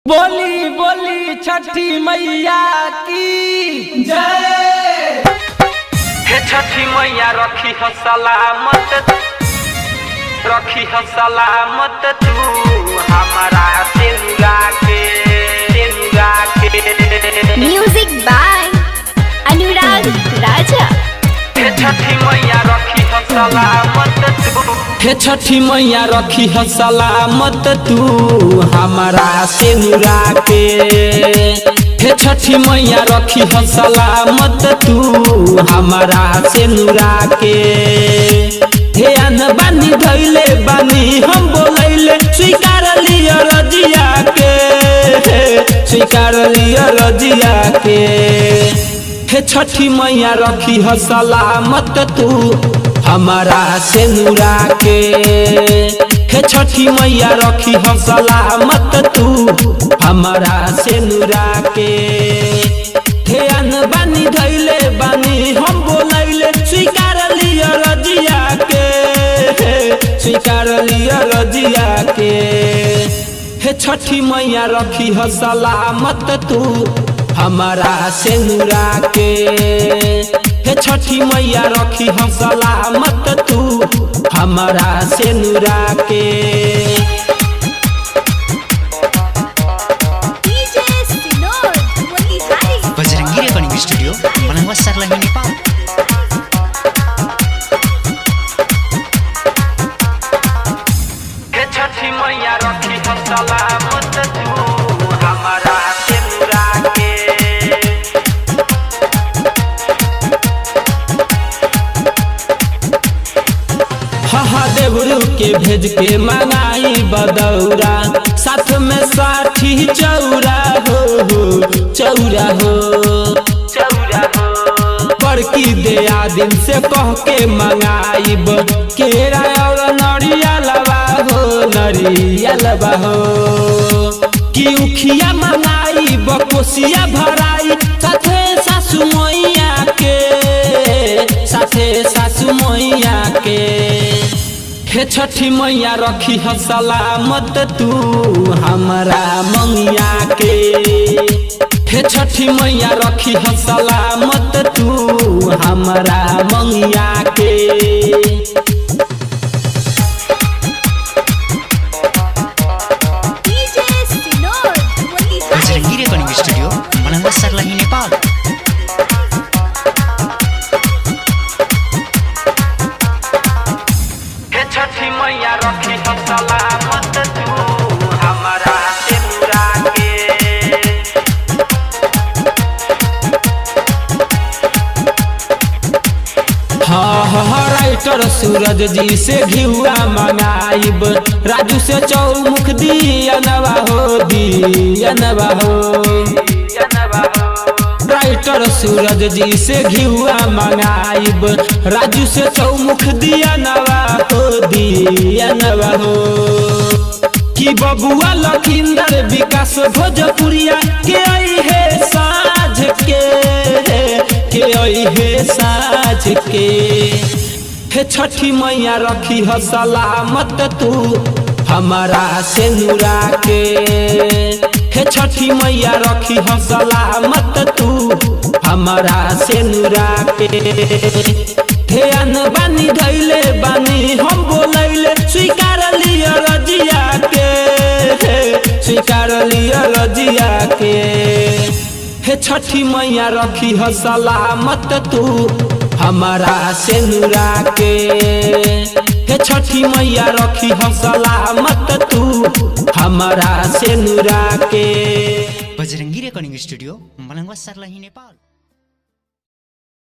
बोली बोली छठी मैया की जय। हे छठी मैया रखी हो सलामत, रखी हो सलामत तू हमारा सेनुरा के। म्यूजिक बाय अनुराग राजा। हे छठी मैया रखी हो सलामत तू, हे छठी मैया रखी हो सलामत तू हमारा सेनुरा के। हे छठी मैया रखी हो सलामत तू हमारा सेनुरा के। हे अन बानी धैले बानी हम बोलैले स्वीकार लिया रजिया के, स्वीकार लिया रजिया के। हे छठी मैया रखी हो सलामत तू हमारा सेनुरा के। हे छठी मैया रखी हो सलामत तू हमारा सेनुरा के। हे अन बानी धैले बानी हम बोलैले स्वीकार लिया रजिया के, स्वीकार लिया रजिया के। हे छठी मैया रखी हो सलामत तू हमारा सेनुरा के। हे छठी मैया रखी हो सलामत तू हमारा सेनुरा के। बजरंगी रेकॉर्डिंग स्टूडियो बनवा सरलाही नेपाल। हे छठी मैया रखी हो सलामत तू हमारा सेनुरा के। हाँ देवरू के भेज के मंगाई बदौरा, साथ में साठी चौरा हो चौरा हो चौरा हो। बड़की दया दिन से कह के मंगाइब केरा और नरियलवा हो, नरियलवा हो। कि उखिया मंगाइब कोसिया भराई साथे सासु मैया के, साथे सासु मैया के। हे छठी मैया रखी हो सलामत तू हमारा मंगिया के। हे छठी मैया रखी हो सलामत तू हमारा मंगिया के। बजरंगी रेकॉर्डिंग स्टूडियो बनवा सरलाही नेपाल। हे छठी मैया रखी हो सलामत तू हमारा सेनुरा के। हाँ राइटर सूरज जी से घिउआ मंगाइब, राजू से चौमुख दियनवा हो, दियनवा हो। राइटर सूरज जी से घिउआ मंगाइब, राजू से चौमुख दियनवा हो, दियनवा हो। कि बबुआ लखिंदर विकास भोजपुरिया के आई है साझ के आई है साझ के। हे छठी मैया रखी हो सलामत तू हमारा सेनुरा के। हे छठी मैया रखी हो सलामत तू हमारा सेनुरा के। हे अन बानी धैले बानी हम बोलैले स्वीकार लिया रजिया के, स्वीकार लिया रजिया के। हे छठी मैया रखी हो सलामत तू हमारा सेनुरा के। हे छठी मैया रखी हो सलामत तू हमारा सेनुरा के। बजरंगी रेकॉर्डिंग स्टूडियो बनवा सरलाही नेपाल।